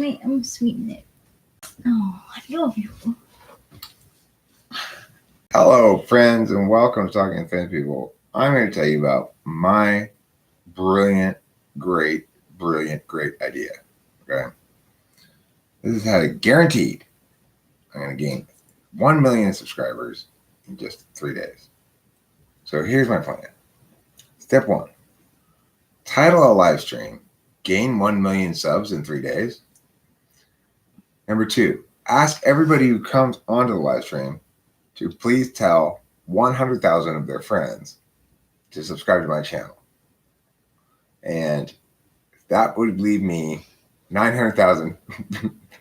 I'm sweetening it. Oh, I love you. Hello, friends, and welcome to Talking to Famous People. I'm going to tell you about my brilliant, great idea. Okay, this is how to guaranteed I'm going to gain 1 million subscribers in just 3 days. So here's my plan. Step 1: title a live stream, gain 1 million subs in 3 days. Number 2: ask everybody who comes onto the live stream to please tell 100,000 of their friends to subscribe to my channel. And that would leave me 900,000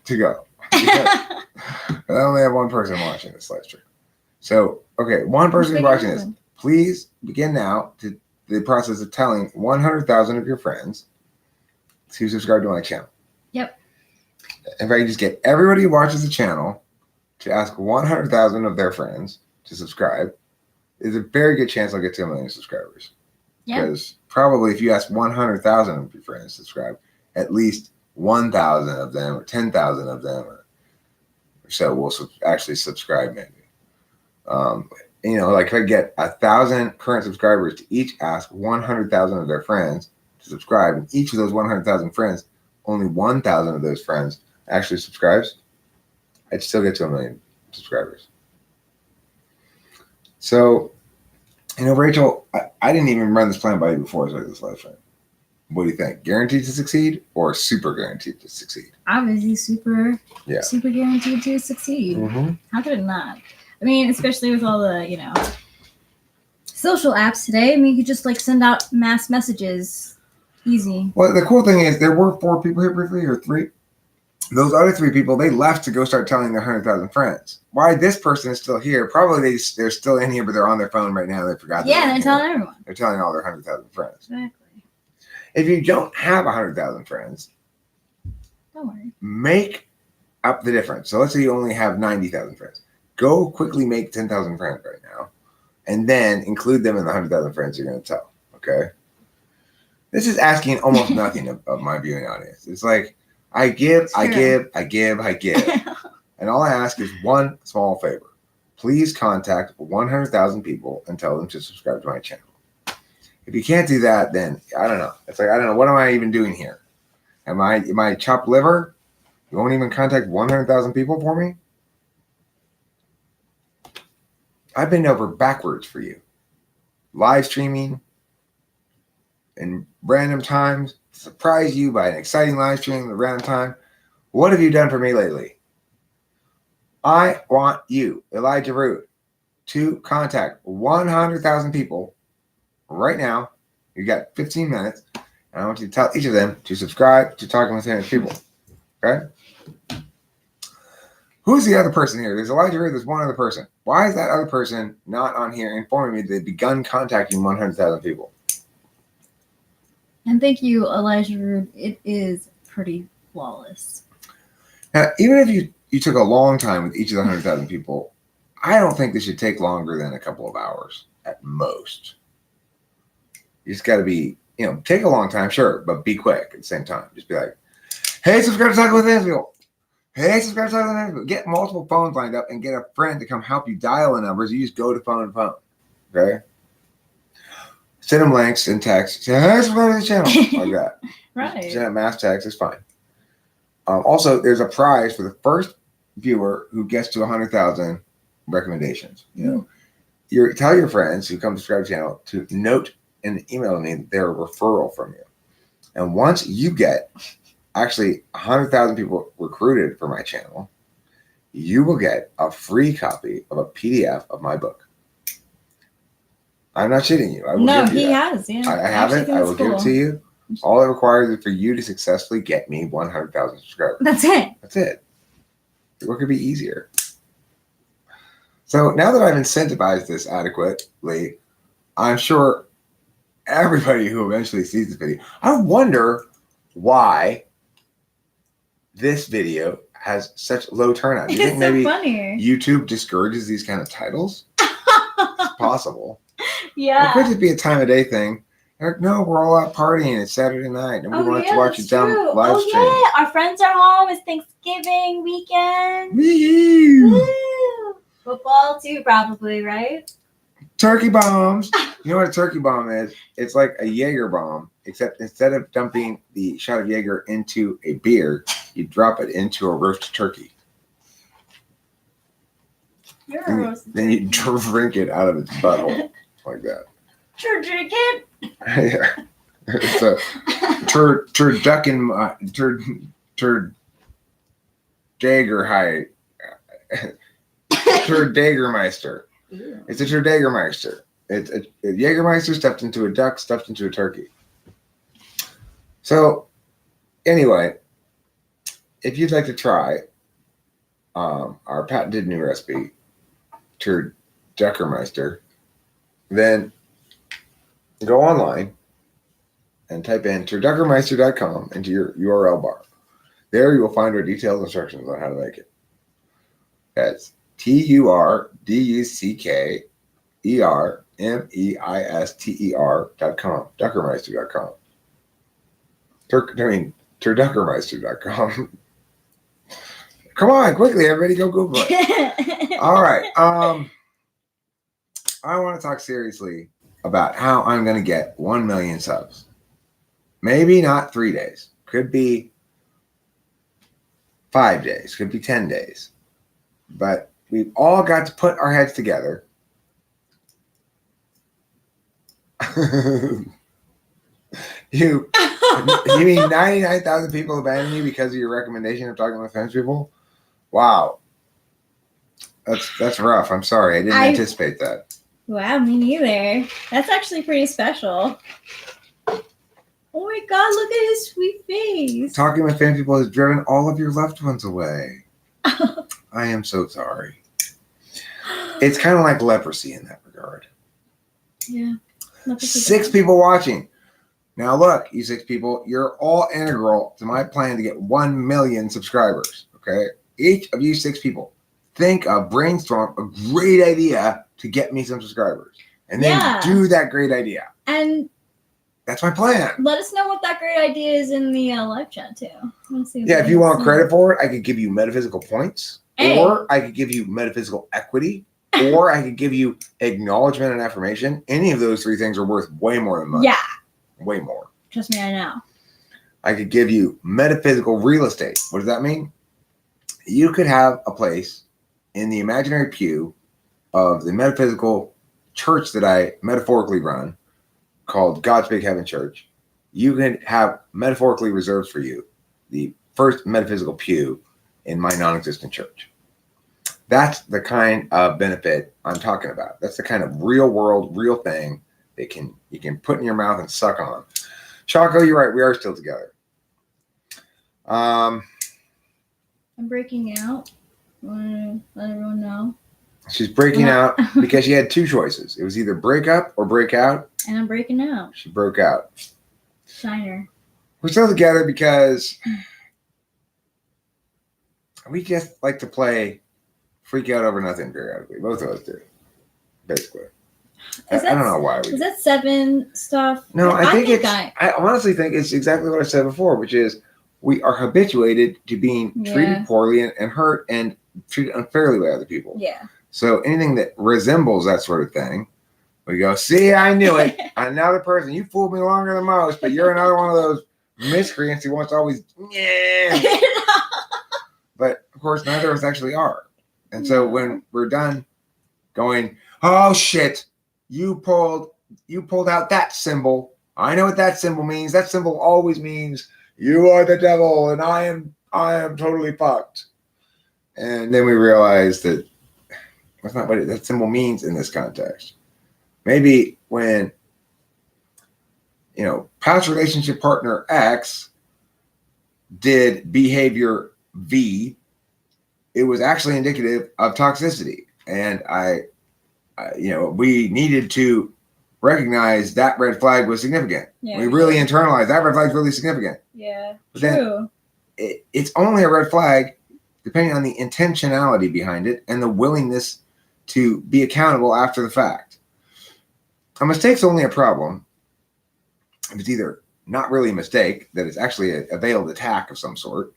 to go. I only have one person watching this live stream. So, okay, one person watching this. Please begin now to the process of telling 100,000 of your friends to subscribe to my channel. Yep. If I can just get everybody who watches the channel to ask 100,000 of their friends to subscribe, there's a very good chance I'll get to 1 million subscribers. Yeah. Because probably if you ask 100,000 of your friends to subscribe, at least 1,000 of them or 10,000 of them or so will actually subscribe maybe. Like if I get 1,000 current subscribers to each ask 100,000 of their friends to subscribe, and each of those 100,000 friends, only 1,000 of those friends actually subscribes, I'd still get to 1 million subscribers. So, Rachel, I didn't even run this plan by you before I started this live stream. What do you think? Guaranteed to succeed or super guaranteed to succeed? Obviously, super guaranteed to succeed. Mm-hmm. How could it not? I mean, especially with all the, social apps today. I mean, you could just send out mass messages. Easy. Well, the cool thing is there were 4 people here briefly, or 3. Those other 3 people, they left to go start telling their 100,000 friends. Why this person is still here? Probably they're still in here, but they're on their phone right now. They forgot. Yeah, they're telling everyone. They're telling all their 100,000 friends. Exactly. If you don't have 100,000 friends, don't worry. Make up the difference. So let's say you only have 90,000 friends. Go quickly make 10,000 friends right now, and then include them in the 100,000 friends you're going to tell. Okay. This is asking almost nothing of my viewing audience. It's like I give. And all I ask is one small favor. Please contact 100,000 people and tell them to subscribe to my channel. If you can't do that, then I don't know. It's like, I don't know. What am I even doing here? Am I chopped liver? You won't even contact 100,000 people for me? I've been over backwards for you. Live streaming in random times, surprise you by an exciting live stream at random time. What have you done for me lately? I want you, Elijah Root, to contact 100,000 people right now. You got 15 minutes, and I want you to tell each of them to subscribe to Talking with Famous People. Okay? Who's the other person here? There's Elijah Root. There's one other person. Why is that other person not on here informing me they've begun contacting 100,000 people? And thank you, Elijah Root. It is pretty flawless. Now, even if you took a long time with each of the 100,000 people, I don't think this should take longer than a couple of hours at most. You just got to be, take a long time, sure, but be quick at the same time. Just be like, hey, subscribe to Talking with Famous People. Hey, subscribe to Talking with Famous People. Get multiple phones lined up and get a friend to come help you dial the numbers. You just go to phone to phone. Okay? Send them links and text. Say, hey, subscribe to the channel. Like that. Right. Send a mass text. It's fine. Also, there's a prize for the first viewer who gets to 100,000 recommendations. Tell your friends who come to subscribe to the channel to note and email me that they're a referral from you. And once you get actually 100,000 people recruited for my channel, you will get a free copy of a PDF of my book. I'm not shitting you. He has. Yeah, I have it. I will give it to you. All it requires is for you to successfully get me 100,000 subscribers. That's it. What could be easier? So now that I've incentivized this adequately, I'm sure everybody who eventually sees this video, I wonder why this video has such low turnout. Do you think maybe funny. YouTube discourages these kind of titles? It's possible. Yeah. It could just be a time of day thing. They're like, no, we're all out partying. It's Saturday night, and we want to watch that's a dumb true. live stream. Oh yeah, our friends are home. It's Thanksgiving weekend. Woo! Woo! Football too, probably, right? Turkey bombs. You know what a turkey bomb is? It's like a Jaeger bomb, except instead of dumping the shot of Jaeger into a beer, you drop it into a roast turkey. You're a roasted Then you turkey. drink it out of its butthole like that. Sure, drink it. Yeah. It's a Turdagermeister. Turdagermeister. Ew. It's a Turdagermeister. It's a Jägermeister stuffed into a duck, stuffed into a turkey. So, anyway, if you'd like to try our patented new recipe, Turduckermeister, then go online and type in turduckermeister.com into your URL bar. There you will find our detailed instructions on how to make it. That's TURDUCKERMEISTER.com. Duckermeister.com. Turduckermeister.com. Come on, quickly, everybody go Google it. All right. I want to talk seriously about how I'm going to get 1 million subs. Maybe not 3 days. Could be 5 days. Could be 10 days. But we've all got to put our heads together. You mean 99,000 people abandoned you because of your recommendation of talking with famous people? Wow. That's rough. I'm sorry. I didn't anticipate that. Wow, me neither. That's actually pretty special. Oh my god, look at his sweet face. Talking with famous people has driven all of your loved ones away. I am so sorry. It's kind of like leprosy in that regard. Yeah. 6 people watching. Now look, you 6 people, you're all integral to my plan to get 1 million subscribers. Okay? Each of you 6 people, brainstorm a great idea to get me some subscribers. And then do that great idea. And that's my plan. Let us know what that great idea is in the live chat too. Yeah, if you want credit for it, I could give you metaphysical points. Hey. Or I could give you metaphysical equity. Or I could give you acknowledgement and affirmation. Any of those 3 things are worth way more than money. Yeah. Way more. Trust me, I know. I could give you metaphysical real estate. What does that mean? You could have a place in the imaginary pew of the metaphysical church that I metaphorically run called God's Big Heaven Church. You can have metaphorically reserved for you the first metaphysical pew in my non-existent church. That's the kind of benefit I'm talking about. That's the kind of real world, real thing that you can put in your mouth and suck on. Choco, you're right. We are still together. I'm breaking out. Want to let everyone know? She's breaking out because she had 2 choices. It was either break up or break out. And I'm breaking out. She broke out. Shiner. We're still together because we just like to play freak out over nothing periodically. Both of us do, basically. I don't know why we do. Is that 7 stuff? No, I honestly think it's exactly what I said before, which is we are habituated to being treated poorly and hurt and treated unfairly by other people. Yeah. So anything that resembles that sort of thing, we go, see, I knew it. Another person, you fooled me longer than most, but you're another one of those miscreants who wants to always, yeah. But of course, neither of us actually are. And so when we're done going, oh shit, you pulled out that symbol. I know what that symbol means. That symbol always means you are the devil and I am totally fucked. And then we realize that that's not what that symbol means in this context. Maybe when, past relationship partner X did behavior V, it was actually indicative of toxicity. And we needed to recognize that red flag was significant. Yeah, we really internalized that red flag is really significant. Yeah, but true. Then it's only a red flag depending on the intentionality behind it and the willingness to be accountable after the fact. A mistake's only a problem if it's either not really a mistake, that it's actually a veiled attack of some sort,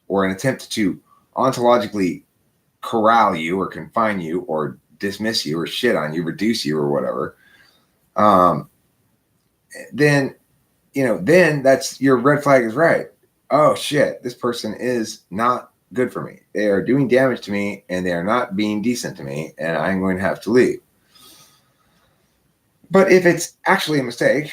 or an attempt to ontologically corral you or confine you or dismiss you or shit on you, reduce you or whatever, then, then that's your red flag is right. Oh shit, this person is not good for me. They are doing damage to me and they are not being decent to me, and I'm going to have to leave. But if it's actually a mistake,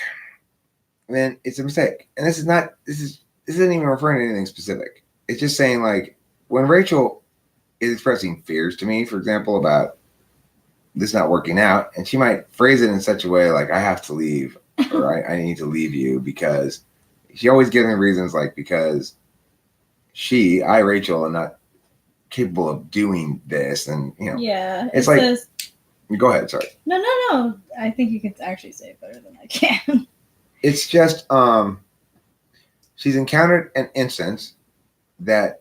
then it's a mistake. And this isn't even referring to anything specific. It's just saying, like, when Rachel is expressing fears to me, for example, about this not working out, and she might phrase it in such a way like, I have to leave, or I need to leave you, because she always gives me reasons like, because Rachel, am not capable of doing this. And, Yeah. it's like, go ahead. Sorry. No. I think you can actually say it better than I can. It's just, she's encountered an instance that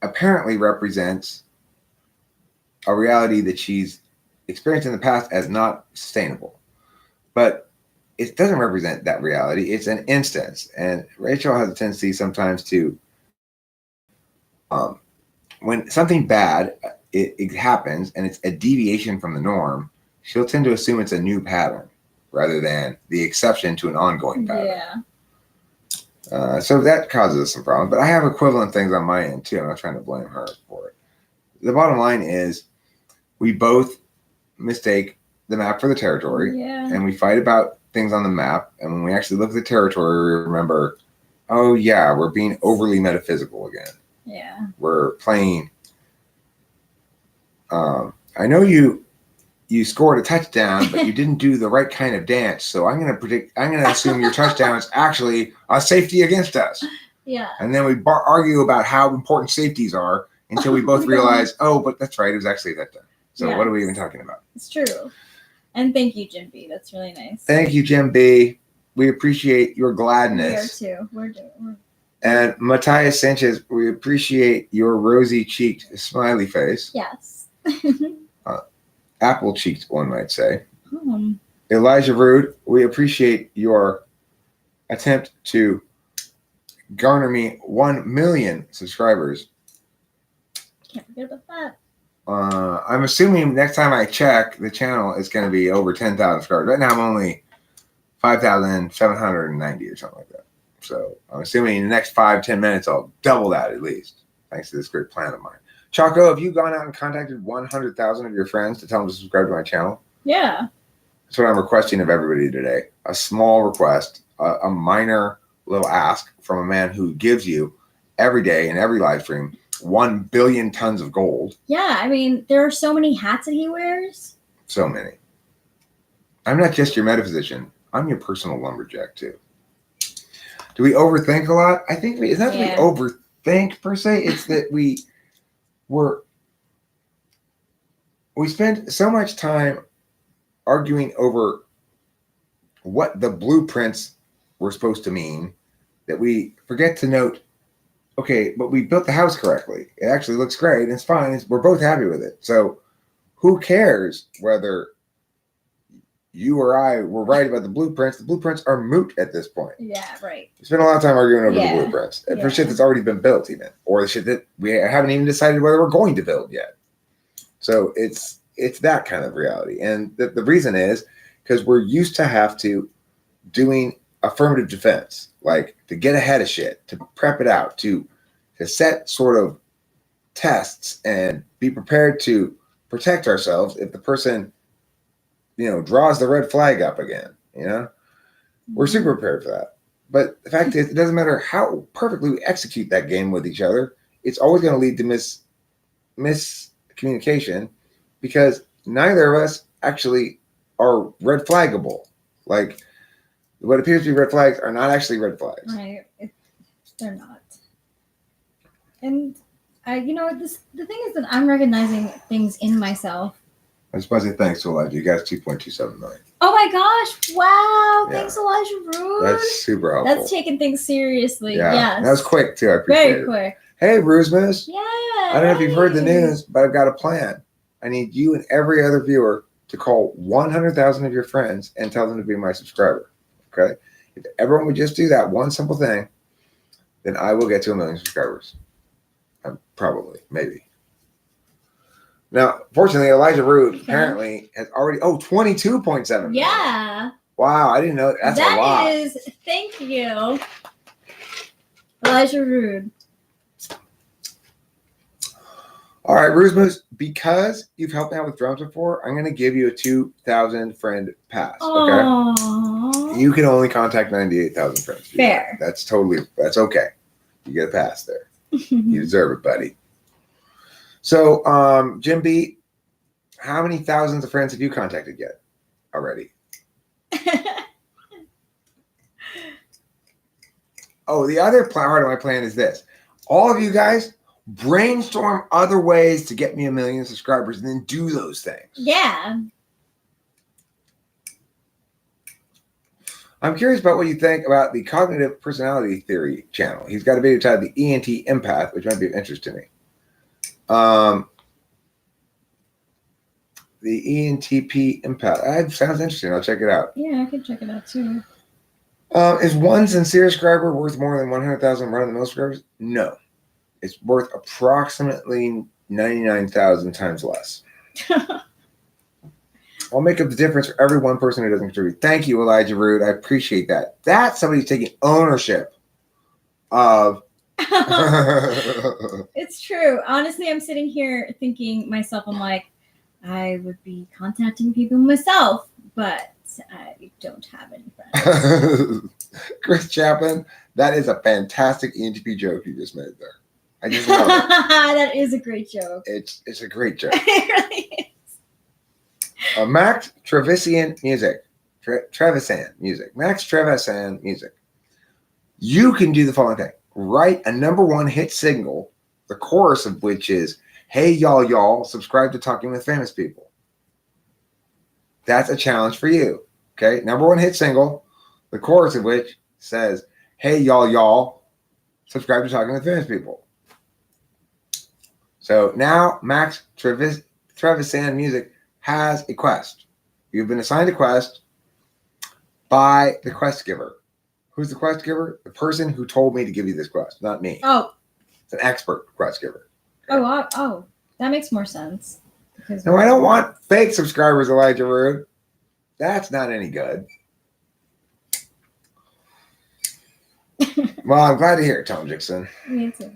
apparently represents a reality that she's experienced in the past as not sustainable. But it doesn't represent that reality. It's an instance. And Rachel has a tendency sometimes to, when something bad it happens and it's a deviation from the norm, she'll tend to assume it's a new pattern rather than the exception to an ongoing pattern. Yeah. So that causes us some problems. But I have equivalent things on my end too. I'm not trying to blame her for it. The bottom line is we both mistake the map for the territory. Yeah. And we fight about things on the map. And when we actually look at the territory, we remember, oh yeah, we're being overly metaphysical again. Yeah. We're playing. I know you scored a touchdown, but you didn't do the right kind of dance. So I'm going to assume your touchdown is actually a safety against us. Yeah. And then we argue about how important safeties are until we both realize, oh, but that's right. It was actually that time. So What are we even talking about? It's true. And thank you, Jim B. That's really nice. Thank you, Jim B. We appreciate your gladness. We are too. We're And Matthias Sanchez, we appreciate your rosy-cheeked smiley face. Yes. Apple-cheeked, one might say. Elijah Rude, we appreciate your attempt to garner me 1 million subscribers. Can't forget about that. I'm assuming next time I check, the channel is going to be over 10,000 subscribers. Right now, I'm only 5,790 or something like that. So I'm assuming in the next 5-10 minutes, I'll double that at least, thanks to this great plan of mine. Choco, have you gone out and contacted 100,000 of your friends to tell them to subscribe to my channel? Yeah. That's what I'm requesting of everybody today. A small request, a minor little ask from a man who gives you every day in every live stream 1 billion tons of gold. Yeah, I mean, there are so many hats that he wears. So many. I'm not just your metaphysician. I'm your personal lumberjack too. Do we overthink a lot? I think it's not that we overthink per se. It's that we spend so much time arguing over what the blueprints were supposed to mean that we forget to note, okay, but we built the house correctly. It actually looks great. It's fine. We're both happy with it. So who cares whether you or I were right about the blueprints? The blueprints are moot at this point. Yeah, right. We spent a lot of time arguing over the blueprints for shit that's already been built, even, or the shit that we haven't even decided whether we're going to build yet. So it's that kind of reality. And the reason is because we're used to have to doing affirmative defense, like to get ahead of shit, to prep it out, to set sort of tests and be prepared to protect ourselves if the person, draws the red flag up again. We're super prepared for that. But the fact is, it doesn't matter how perfectly we execute that game with each other. It's always going to lead to miscommunication, because neither of us actually are red flaggable. Like, what appears to be red flags are not actually red flags. Right. They're not. And the thing is that I'm recognizing things in myself. I was supposed to say thanks to Elijah. You guys 2.27 million. Oh my gosh. Wow. Yeah. Thanks, Elijah Rude. That's super helpful. That's taking things seriously. Yeah. Yes. That was quick too. I appreciate it. Very quick. Hey, Rusmus. Yeah. I don't know if you've heard the news, but I've got a plan. I need you and every other viewer to call 100,000 of your friends and tell them to be my subscriber. Okay. If everyone would just do that one simple thing, then I will get to 1 million subscribers. Probably, maybe. Now, fortunately, Elijah Rood apparently has already 22.7 million. Yeah. Wow, I didn't know that's a lot. That is, thank you, Elijah Rood. All right, Roosmoose, because you've helped me out with drums before, I'm going to give you a 2,000 friend pass. Okay. Aww. You can only contact 98,000 friends. Fair. That's okay. You get a pass there. You deserve it, buddy. So, Jim B, how many thousands of friends have you contacted yet already? Oh, the other part of my plan is this. All of you guys brainstorm other ways to get me 1 million subscribers and then do those things. Yeah. I'm curious about what you think about the Cognitive Personality Theory channel. He's got a video titled The ENT Empath, which might be of interest to me. The ENTP Empath. That sounds interesting. I'll check it out. Yeah, I could check it out too. Is one sincere subscriber worth more than 100,000 run-of-the-mill subscribers? No. It's worth approximately 99,000 times less. I'll make up the difference for every one person who doesn't contribute. Thank you, Elijah Rood. I appreciate that. That's somebody who's taking ownership of. It's true. Honestly, I'm sitting here thinking myself, I'm like, I would be contacting people myself, but I don't have any friends. Chris Chaplin, that is a fantastic ENTP joke you just made there. I just love it. That is a great joke. It's a great joke. It really is. Max Trevisan Music. Trevisan Music. Max Trevisan Music. You can do the following thing. Write a #1 hit single, the chorus of which is, "Hey, y'all, subscribe to Talking with Famous People." That's a challenge for you. Okay? #1 hit single, the chorus of which says, "Hey, y'all, subscribe to Talking with Famous People." So now Max Trevisan Music has a quest. You've been assigned a quest by the quest giver. Who's the quest giver? The person who told me to give you this quest, not me. Oh. It's an expert quest giver. Oh, that makes more sense. Because No, I don't want fake subscribers, Elijah Rood. That's not any good. Well, I'm glad to hear it, Tom Dixon. Me too.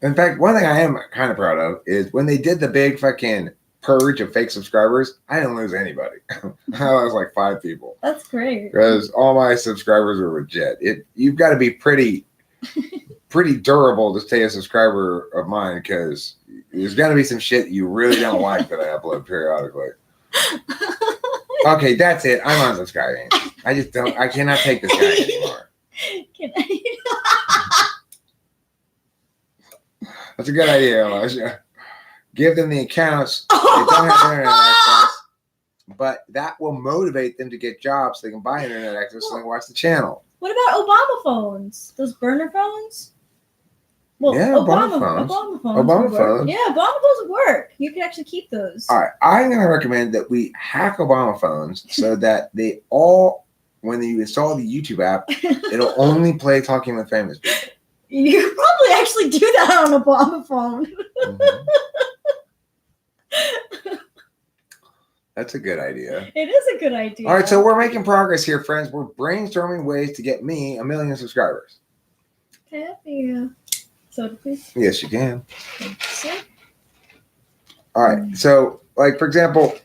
In fact, one thing I am kind of proud of is when they did the big fucking purge of fake subscribers, I didn't lose anybody. I was like 5 people. That's great. Because all my subscribers were legit. You've got to be pretty durable to stay a subscriber of mine, because there's got to be some shit you really don't like that I upload periodically. Okay, that's it. I'm unsubscribing. I cannot take this guy anymore. That's a good idea, Elijah. Give them the accounts. They don't have internet access, but that will motivate them to get jobs so they can buy internet access so they can watch the channel. What about Obama phones? Those burner phones? Well, Yeah, Obama phones. Obama phones. Obama would work. phones. Yeah, Obama phones would work. You could actually keep those. All right, I'm going to recommend that we hack Obama phones so that they all, when you install the YouTube app, it'll only play Talking with Famous People. You could probably actually do that on a Obama phone. Mm-hmm. That's a good idea. It is a good idea. All right, so we're making progress here, friends. We're brainstorming ways to get me 1 million subscribers. Can I have the soda, please? Yes, you can. Thanks, sir. All right, so like for example,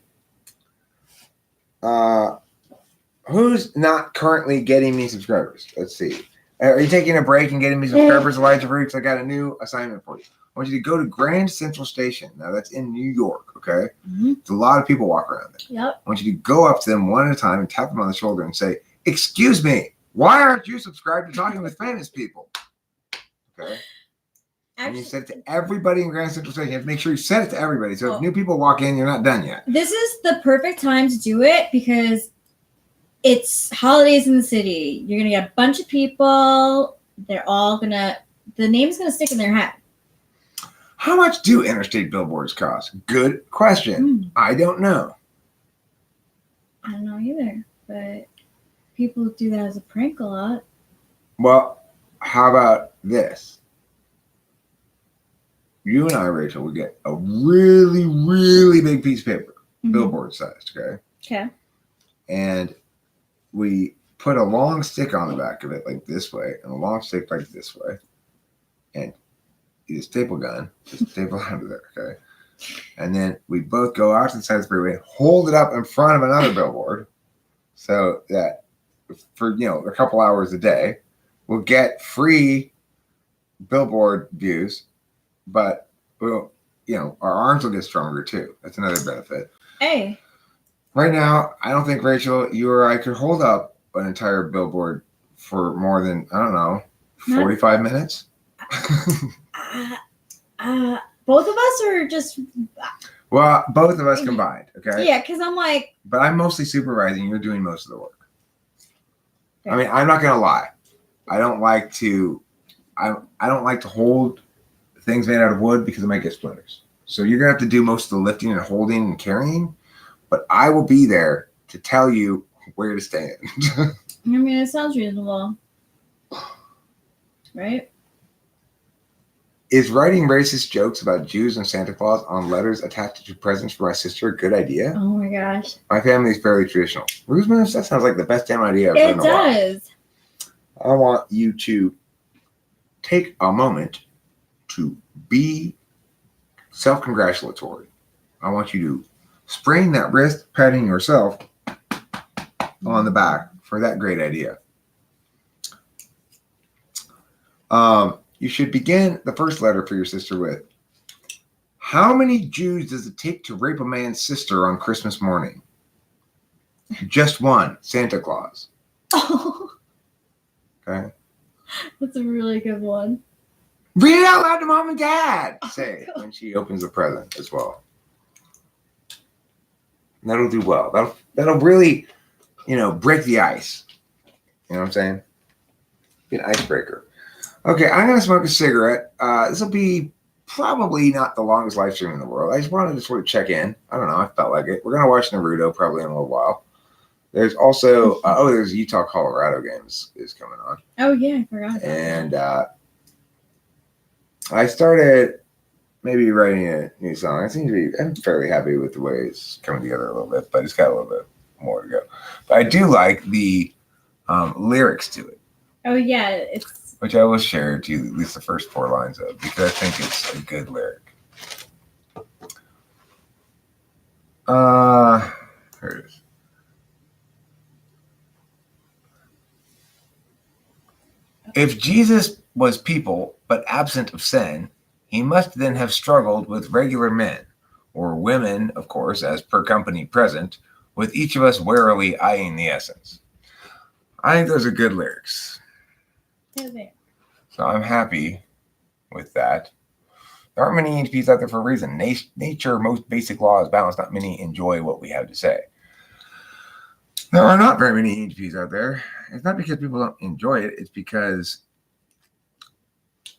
who's not currently getting me subscribers? Let's see. Are you taking a break and getting me subscribers, Elijah Roots? I got a new assignment for you. I want you to go to Grand Central Station. Now that's in New York, okay? Mm-hmm. There's a lot of people walk around there. Yep. I want you to go up to them one at a time and tap them on the shoulder and say, "Excuse me, why aren't you subscribed to Talking with Famous People?" Okay? And you said it to everybody in Grand Central Station. You have to make sure you said it to everybody. So if new people walk in, you're not done yet. This is the perfect time to do it because it's holidays in the city. You're going to get a bunch of people. They're all going to, the name's going to stick in their head. How much do interstate billboards cost? Good question. I don't know. I don't know either, but people do that as a prank a lot. Well, how about this? You and I, Rachel, would get a really, really big piece of paper, billboard sized, okay? Okay. And we put a long stick on the back of it, like this way, and a long stick like this way. And use a staple gun, just staple it under there, okay? And then we both go out to the side of the freeway, hold it up in front of another billboard, so that for a couple hours a day, we'll get free billboard views, but we'll, our arms will get stronger too. That's another benefit. Hey. Right now, I don't think, Rachel, you or I could hold up an entire billboard for more than, I don't know, 45 minutes. Both of us are just. Well, both of us combined, okay? Yeah, because I'm like. But I'm mostly supervising. You're doing most of the work. I mean, I'm not gonna lie. I don't like to hold things made out of wood because it might get splinters. So you're gonna have to do most of the lifting and holding and carrying. But I will be there to tell you where to stand. I mean, it sounds reasonable, right? Is writing racist jokes about Jews and Santa Claus on letters attached to presents for my sister a good idea? Oh my gosh. My family is fairly traditional. Rosemary, that sounds like the best damn idea I've heard in a while. It does. I want you to take a moment to be self-congratulatory. I want you to sprain that wrist, patting yourself on the back for that great idea. You should begin the first letter for your sister with, how many Jews does it take to rape a man's sister on Christmas morning? Just one, Santa Claus. Oh. Okay. That's a really good one. Read it out loud to mom and dad, say when she opens the present as well. And that'll do well. That'll really, break the ice. You know what I'm saying? Be an icebreaker. Okay, I'm going to smoke a cigarette. This will be probably not the longest live stream in the world. I just wanted to sort of check in. I don't know. I felt like it. We're going to watch Naruto probably in a little while. There's also, there's Utah-Colorado games is coming on. Oh, yeah, I forgot. And I started maybe writing a new song. I'm fairly happy with the way it's coming together a little bit, but it's got a little bit more to go. But I do like the lyrics to it. Oh, yeah, it's... Which I will share to you at least the first 4 lines of, because I think it's a good lyric. Here it is. If Jesus was people, but absent of sin, he must then have struggled with regular men, or women, of course, as per company present, with each of us warily eyeing the essence. I think those are good lyrics. So I'm happy with that. There aren't many EHPs out there for a reason. Nature, most basic law is balance. Not many enjoy what we have to say. There are not very many EHPs out there. It's not because people don't enjoy it. It's because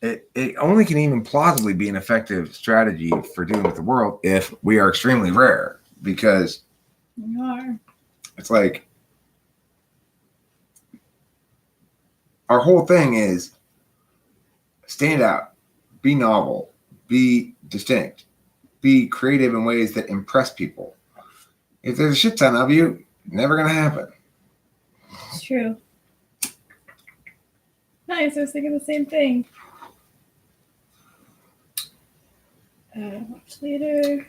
it only can even plausibly be an effective strategy for dealing with the world if we are extremely rare. Because we are. It's like our whole thing is stand out, be novel, be distinct, be creative in ways that impress people. If there's a shit ton of you, never going to happen. It's true. Nice, I was thinking the same thing. Watch later.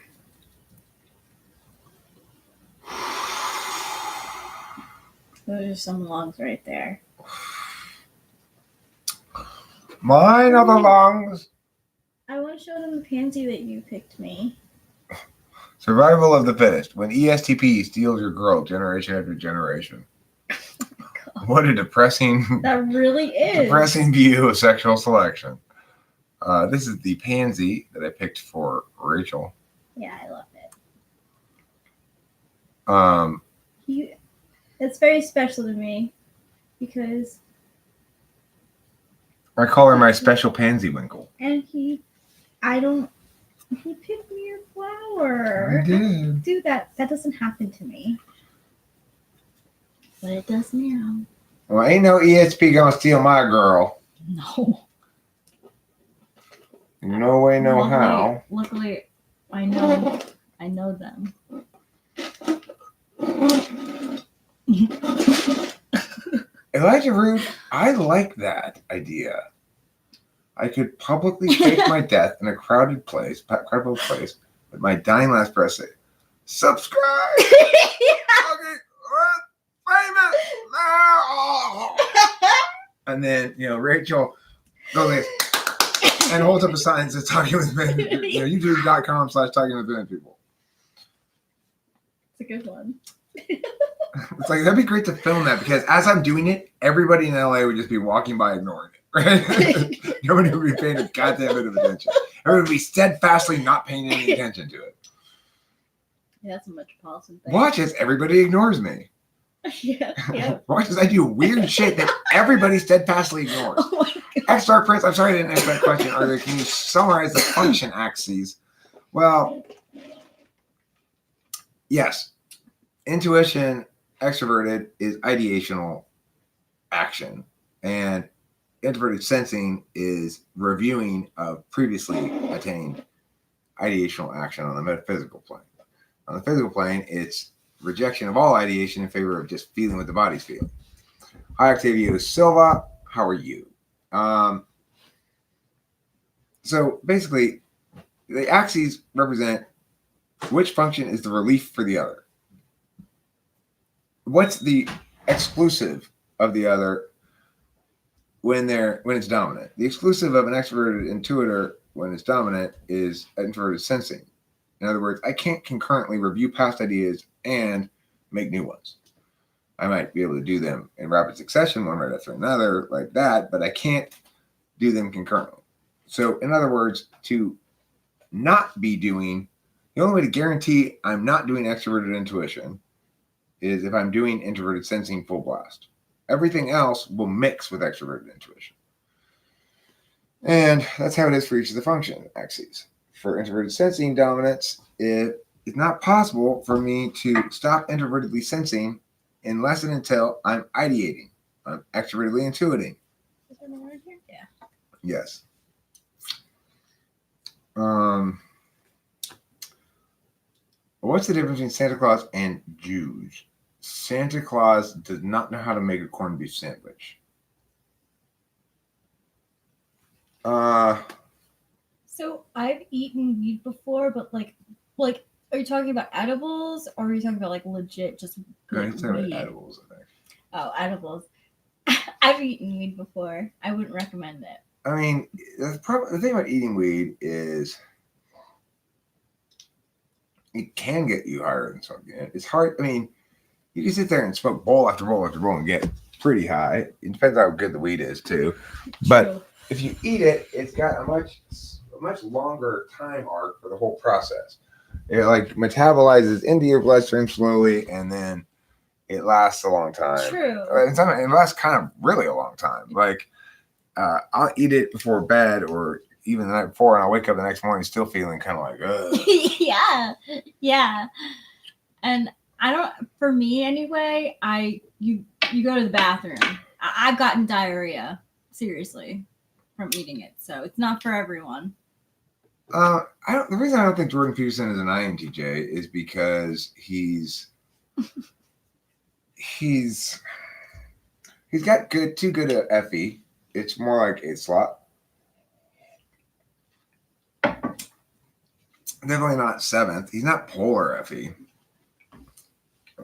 Those are some lungs right there. Mine are the lungs. I want to show them the pansy that you picked me. Survival of the fittest. When ESTP steals your girl generation after generation. Oh, what a depressing. That really is. Depressing view of sexual selection. This is the pansy that I picked for Rachel. Yeah, I love it. It's very special to me because I call her my special pansy winkle. And he picked me your flower. I did. Dude, that doesn't happen to me. But it does now. Well, ain't no ESP gonna steal my girl. No. No way, no how. Luckily, I know them. Elijah Root, I like that idea. I could publicly fake my death in a crowded place, with my dying last breath say, subscribe! Okay, famous now! And then, Rachel goes like, and holds up a sign that says talking with men, youtube.com/talking with men people. It's a good one. It's like, that'd be great to film that because as I'm doing it, everybody in LA would just be walking by ignoring it, right? Nobody would be paying a goddamn bit of attention. Everyone would be steadfastly not paying any attention to it. Yeah, that's a metropolitan thing. Watch as everybody ignores me. Yeah. Watch as I do weird shit that everybody steadfastly ignores. Oh my God. X-Star Prince, I'm sorry I didn't answer that question earlier. Can you summarize the function axes? Well, yes. Intuition, extroverted, is ideational action. And introverted sensing is reviewing of previously attained ideational action on the metaphysical plane. On the physical plane, it's rejection of all ideation in favor of just feeling what the body's feeling. Hi, Octavio Silva. How are you? So basically, the axes represent which function is the relief for the other. What's the exclusive of the other when it's dominant? The exclusive of an extroverted intuitor when it's dominant is introverted sensing. In other words, I can't concurrently review past ideas and make new ones. I might be able to do them in rapid succession, one right after another, like that, but I can't do them concurrently. So, in other words, to not be doing, the only way to guarantee I'm not doing extroverted intuition is if I'm doing introverted sensing full blast. Everything else will mix with extroverted intuition. And that's how it is for each of the function axes. For introverted sensing dominance, it is not possible for me to stop introvertedly sensing unless and until I'm ideating. I'm extrovertedly intuiting. Is there another word here? Yeah. Yes. What's the difference between Santa Claus and Jews? Santa Claus does not know how to make a corned beef sandwich. So I've eaten weed before, but like, are you talking about edibles or are you talking about like legit just No, like, he's talking weed? about edibles, I think. Oh, edibles. I've eaten weed before. I wouldn't recommend it. I mean, the thing about eating weed is it can get you higher than smoking it. It's hard. I mean, you can sit there and smoke bowl after bowl after bowl and get pretty high. It depends how good the weed is too. But True. if you eat it, it's got a much longer time arc for the whole process. It like metabolizes into your bloodstream slowly, and then it lasts a long time. True. It lasts kind of really a long time. Like I'll eat it before bed or even the night before, and I'll wake up the next morning still feeling kind of like, ugh. Yeah. And I don't. For me anyway, you go to the bathroom. I've gotten diarrhea seriously from eating it, so it's not for everyone. The reason I don't think Jordan Peterson is an INTJ is because he's got too good at FE. It's more like a slot. Definitely not seventh. He's not polar FE.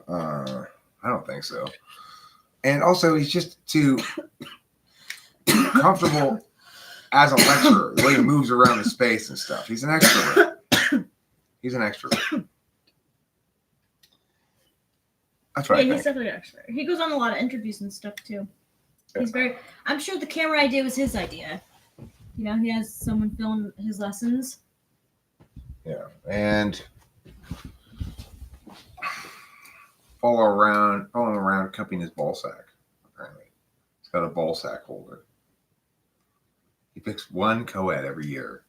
I don't think so. And also, he's just too comfortable as a lecturer, the way he moves around the space and stuff. He's an extrovert. That's right. Yeah, he's definitely an expert. He goes on a lot of interviews and stuff too. He's very. I'm sure the camera idea was his idea. You know, he has someone film his lessons. Yeah, and following around cupping his ball sack. Apparently, he's got a ball sack holder. He picks one co-ed every year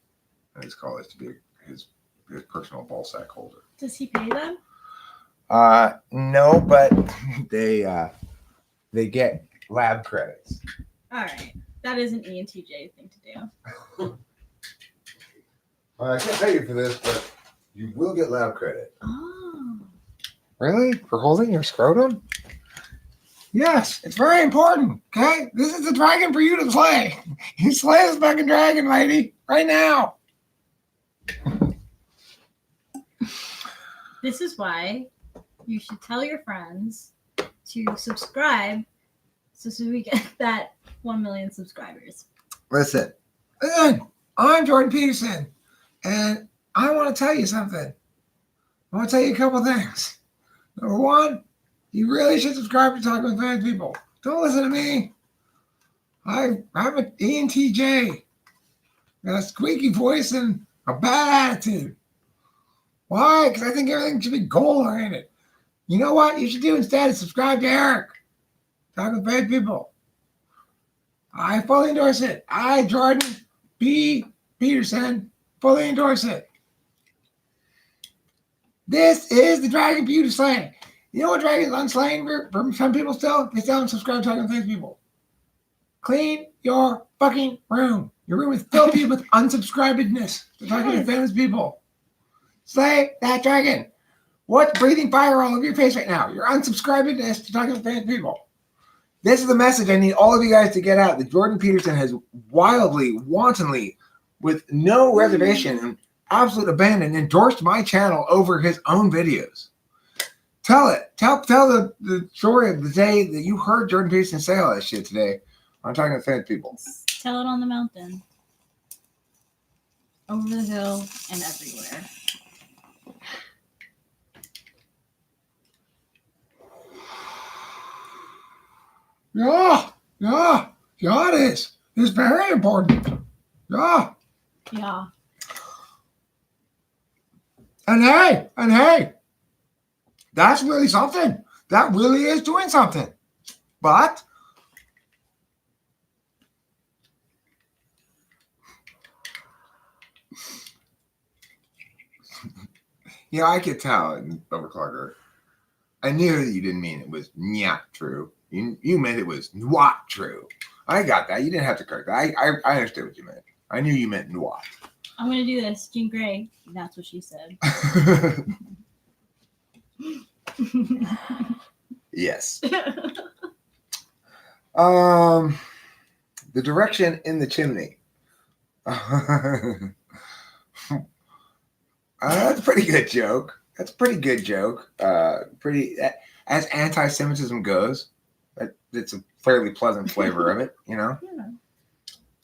in his college to be his personal ball sack holder. Does he pay them? No, but they they get lab credits. All right. That is an ENTJ thing to do. I can't pay you for this, but you will get lab credit. Oh. Really? For holding your scrotum? Yes, it's very important. Okay? This is the dragon for you to slay. You slay this fucking dragon, lady, right now. This is why you should tell your friends to subscribe so we get that 1 million subscribers. Listen, I'm Jordan Peterson, and I want to tell you something. I want to tell you a couple things. Number one, you really should subscribe to Talking with Famous People. Don't listen to me. I'm an ENTJ. Got a squeaky voice and a bad attitude. Why? Because I think everything should be goal-oriented. You know what you should do instead is subscribe to Eric. Talking with Famous People. I fully endorse it. I, Jordan B. Peterson, fully endorse it. This is the Dragon Beauty Slaying. You know what dragon's unslaying for some people still? They still haven't subscribed to Talking with Famous People. Clean your fucking room. Your room is filthy with unsubscribedness to Talking with Famous People. Slay that dragon. What's breathing fire all over your face right now? Your unsubscribedness to Talking with Famous People. This is the message I need all of you guys to get out. That Jordan Peterson has wildly, wantonly, with no reservation and absolute abandon, endorsed my channel over his own videos. Tell it. Tell the story of the day that you heard Jordan Peterson say all that shit today. I'm talking to Famous People. Tell it on the mountain. Over the hill and everywhere. Yeah, it is. It's very important. Yeah. And hey, that's really something. That really is doing something. But yeah, I could tell, Overclocker. I knew that you didn't mean it was not true. You meant it was not true. I got that. You didn't have to correct that. I understood what you meant. I knew you meant not. I'm going to do this. Jean Grey. That's what she said. Yes. The direction in the chimney. That's a pretty good joke. That's a pretty good joke. Pretty as anti-Semitism goes. It's a fairly pleasant flavor of it, you know. Yeah.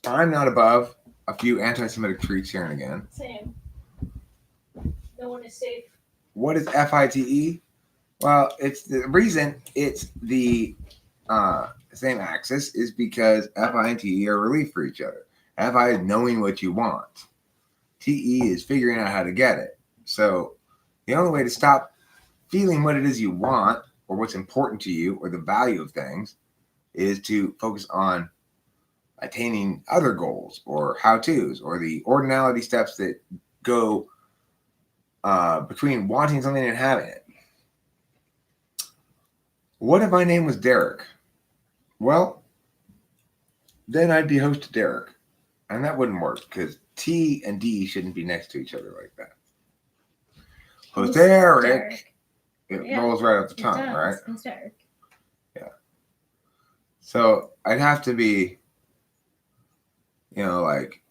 I'm not above a few anti-Semitic treats here and again. Same. No one is safe. What is FITE? Well, it's the reason it's the same axis is because FI and TE are relief for each other. FI is knowing what you want. TE is figuring out how to get it. So the only way to stop feeling what it is you want or what's important to you or the value of things is to focus on attaining other goals or how-tos or the ordinality steps that go between wanting something and having it. What if my name was Derek? Well, then I'd be host to Derek. And that wouldn't work because T and D shouldn't be next to each other like that. Host Derek. It rolls right off the tongue, right? Host Derek. Yeah. So I'd have to be, you know, like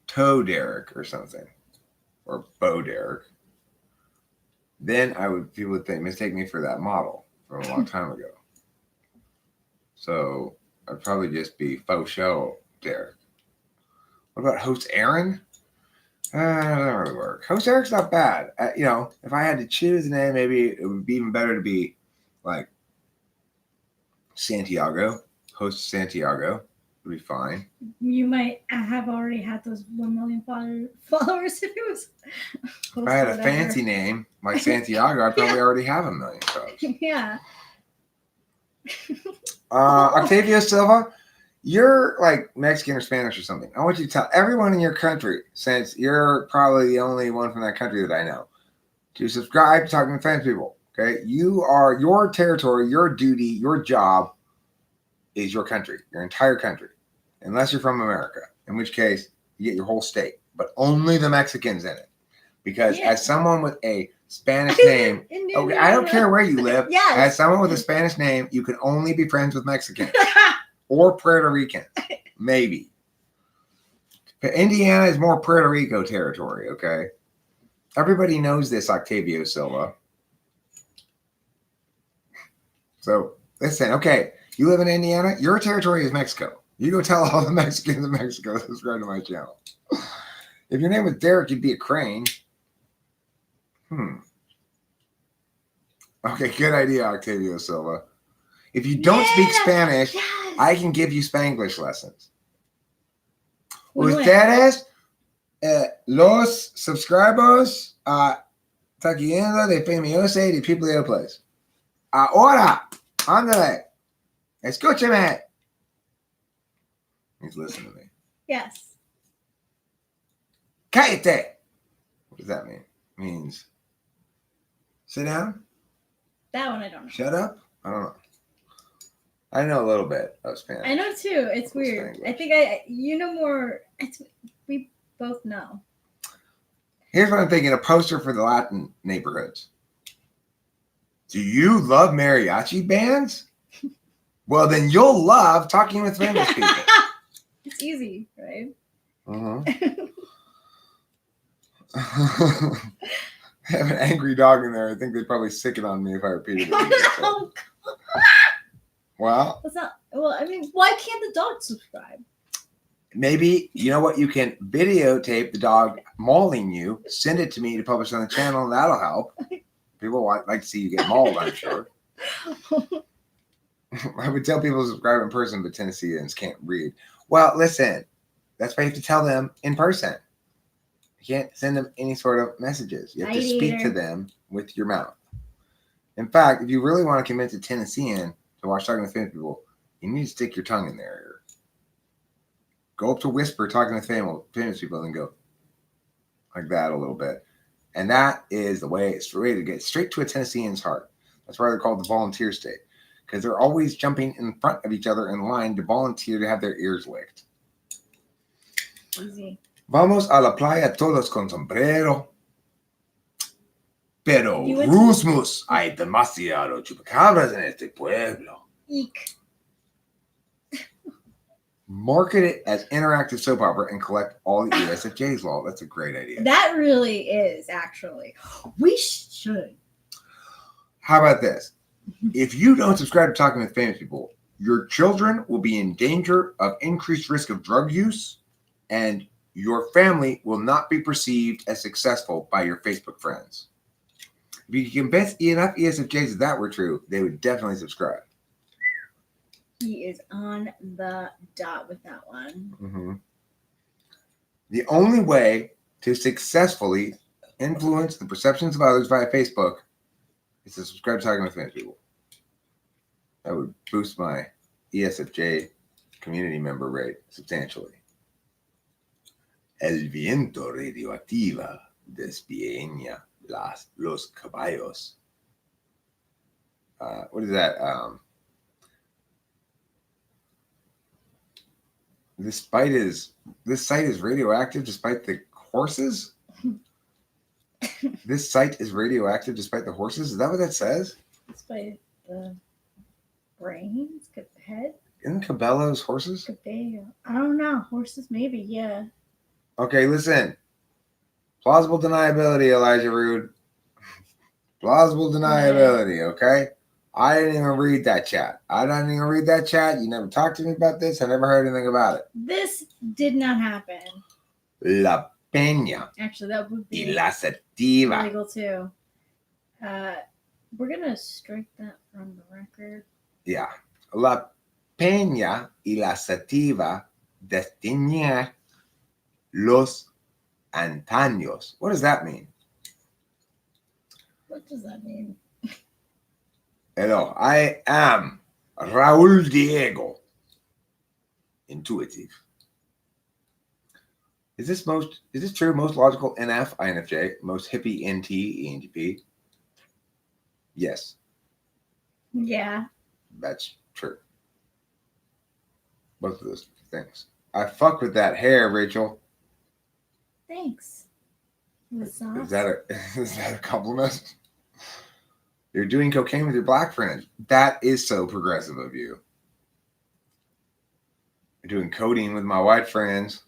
Toe Derek or something. Or Bo Derek. Then people would mistake me for that model from a long time ago. So I'd probably just be faux show Derek. What about host Aaron? That doesn't really work. Host Eric's not bad. You know, if I had to choose a name, maybe it would be even better to be like Santiago. Host Santiago would be fine. You might have already had those 1 million followers if it was. If I had a fancy name like Santiago, I'd probably already have 1 million subs. Yeah. Octavio Silva, you're like Mexican or Spanish or something. I want you to tell everyone in your country, since you're probably the only one from that country that I know, to subscribe to Talking to Famous People. Okay, your territory, your duty, your job is your country, your entire country, unless you're from America, in which case you get your whole state, but only the Mexicans in it. Because Yeah. as someone with a Spanish name, okay, I don't care where you live. Yes. As someone with a Spanish name, you can only be friends with Mexicans or Puerto Ricans, maybe. But Indiana is more Puerto Rico territory, okay? Everybody knows this, Octavio Silva. So listen, okay, you live in Indiana, your territory is Mexico. You go tell all the Mexicans in Mexico to subscribe to my channel. If your name was Derek, you'd be a crane. Okay, good idea, Octavio Silva. If you don't speak Spanish, Yes. I can give you Spanglish lessons. Win-win. Ustedes, los subscribers, está yendo de Famiosa de People de Place. Ahora, ándale, escúchame. He's listening to me. Yes. Cállate. What does that mean? It means sit down, That one I don't know. shut up. I don't know. I know a little bit of Spanish. I know too. It's weird. I think you know more. We both know. Here's what I'm thinking: a poster for the Latin neighborhoods. Do you love mariachi bands? Well, then you'll love talking with famous people. It's easy, right? I have an angry dog in there. I think they'd probably sick it on me if I repeated it. Oh, Well, that's not. Well, I mean, why can't the dog subscribe? maybe, you know what? You can videotape the dog mauling you, send it to me to publish on the channel, and that'll help. People like to see you get mauled, I'm sure. I would tell people to subscribe in person, but Tennesseans can't read. Well, listen, that's why you have to tell them in person. You can't send them any sort of messages. You have to speak to them with your mouth. In fact, if you really want to convince a Tennessean to watch Talking with Famous People, you need to stick your tongue in their ear. Go up to whisper Talking with Famous People and then go like that a little bit. And that is the way it's way to get straight to a Tennessean's heart. That's why they're called the volunteer state. Because they're always jumping in front of each other in line to volunteer to have their ears licked. Easy. Vamos a la playa todos con sombrero. Pero You went Rusmus, hay demasiado chupacabras en este pueblo. Eek. Market it as interactive soap opera and collect all the ESFJ's law. That's a great idea. That really is actually. We should. How about this? If you don't subscribe to Talking with Famous People, your children will be in danger of increased risk of drug use, and your family will not be perceived as successful by your Facebook friends. If you can convince enough ESFJs that that were true, they would definitely subscribe. He is on the dot with that one. Mm-hmm. The only way to successfully influence the perceptions of others via Facebook is to subscribe to Talking with Famous People. That would boost my ESFJ community member rate substantially. El viento radioactiva despiña los caballos. What is that? This site is radioactive despite the horses? This site is radioactive despite the horses? Is that what that says? Despite the brains, the head, Isn't Cabela's horses? I don't know. Horses, maybe, yeah. Okay, listen. Plausible deniability, Elijah Rude. Plausible deniability, okay? I didn't even read that chat. You never talked to me about this. I never heard anything about it. This did not happen. La Peña Actually, that would y be la Sativa. illegal too. We're gonna strike that from the record. Yeah. La Peña y la Sativa destiña los antaños. What does that mean? What does that mean? Hello, I am Raul Diego. Intuitive. Is this true? Most logical NF, INFJ, most hippie NT, ENTP. Yes, Yeah. that's true. Both of those things. I fuck with that hair, Rachel. Thanks. The sauce. Is that a compliment? You're doing cocaine with your black friend. That is so progressive of you. You're doing codeine with my white friends.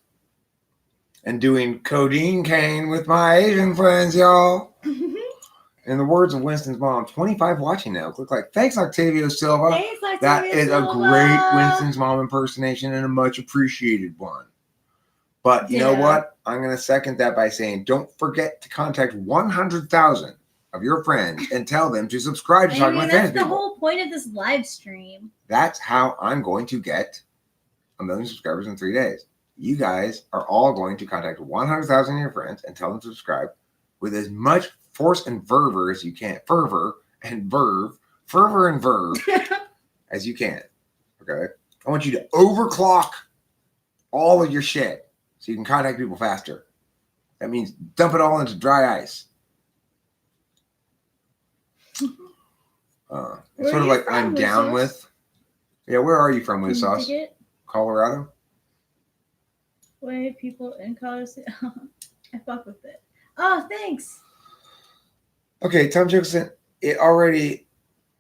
And doing codeine cane with my Asian friends, y'all. In the words of Winston's mom, 25 watching now. Click like, thanks, Octavio Silva. Thanks, Octavia That is Silva. a great Winston's mom impersonation and a much appreciated one. But you know Yeah. what? I'm going to second that by saying, don't forget to contact 100,000 of your friends and tell them to subscribe to I Talking mean, with that's Fans the People. whole point of this live stream. That's how I'm going to get 1 million subscribers in 3 days. You guys are all going to contact 100,000 of your friends and tell them to subscribe with as much force and fervor as you can. Fervor and verve as you can. Okay? I want you to overclock all of your shit so you can contact people faster. That means dump it all into dry ice. It's Where sort are of you like from, I'm down Wizos? with. Yeah, where are you from, Wiz Sauce? Ticket? Colorado? Why people in Colorado? I fuck with it. Oh, thanks. Okay, Tom Jefferson, it already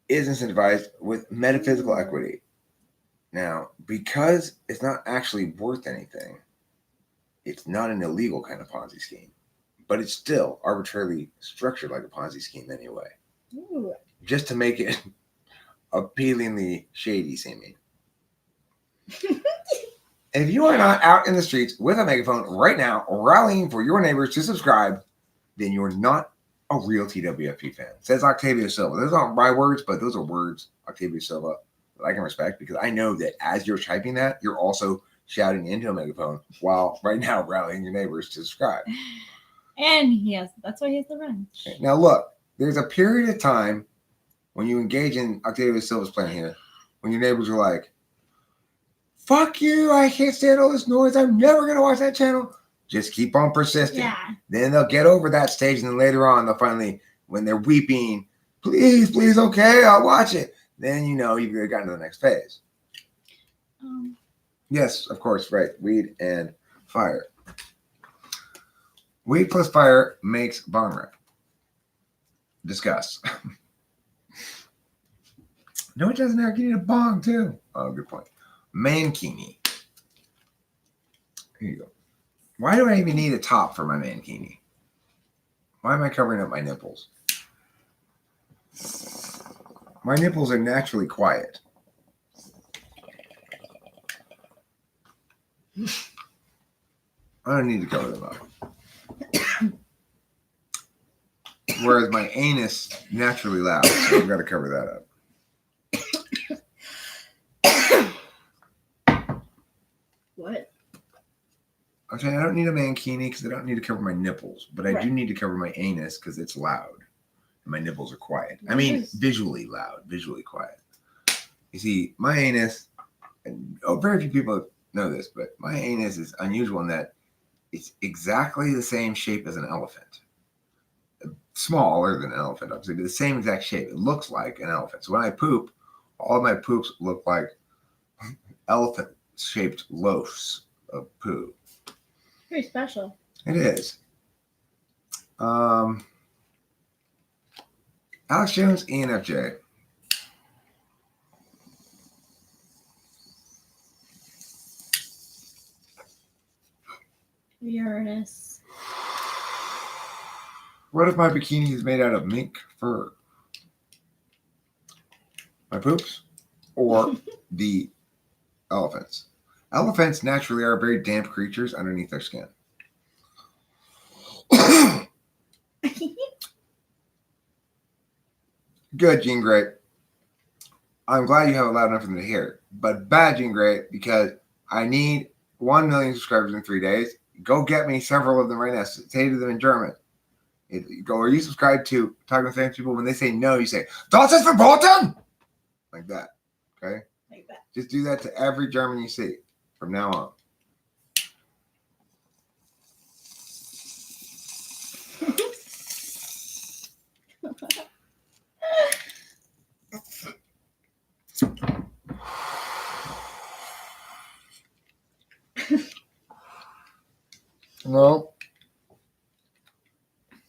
is incentivized with metaphysical Ooh. equity. Now, because it's not actually worth anything, it's not an illegal kind of Ponzi scheme, but it's still arbitrarily structured like a Ponzi scheme anyway, Ooh. just to make it appealingly shady seeming. If you are not out in the streets with a megaphone right now rallying for your neighbors to subscribe, then you're not a real TWFP fan. Says Octavio Silva. Those aren't my words, but those are words, Octavio Silva, that I can respect because I know that as you're typing that, you're also shouting into a megaphone while right now rallying your neighbors to subscribe. And that's why he has the wrench. Okay, now look, there's a period of time when you engage in Octavio Silva's plan here, when your neighbors are like, fuck you, I can't stand all this noise, I'm never going to watch that channel. Just keep on persisting. Yeah. Then they'll get over that stage, and then later on, they'll finally, when they're weeping, please, please, okay, I'll watch it. Then you know you've gotten to the next phase. Yes, of course, right. Weed and fire. Weed plus fire makes bong rip. Discuss. No, it doesn't, Eric. You need a bong, too. Oh, good point. Mankini. Here you go. Why do I even need a top for my mankini? Why am I covering up my nipples? My nipples are naturally quiet. I don't need to cover them up. Whereas my anus naturally loud, so I've got to cover that up. What? Okay, I don't need a mankini because I don't need to cover my nipples, but I do Right. need to cover my anus because it's loud. And my nipples are quiet. I mean, Nice. visually loud, visually quiet. You see, my anus, and very few people know this, but my anus is unusual in that it's exactly the same shape as an elephant. Smaller than an elephant, obviously, but the same exact shape. It looks like an elephant. So when I poop, all of my poops look like elephant-shaped loaves of poo. Pretty special. It is. Alex Jones, ENFJ. Uranus. What if my bikini is made out of mink fur? My poops? Or the elephants? Elephants naturally are very damp creatures underneath their skin. Good, Jean Grey. I'm glad you have it loud enough for them to hear. But bad, Jean Grey, because I need 1 million subscribers in 3 days. Go get me several of them right now. Say to them in German. Go, are you subscribed to Talking with Famous People? When they say no, you say, Das ist verboten! Like that. Okay? Like that. Just do that to every German you see from now on. No.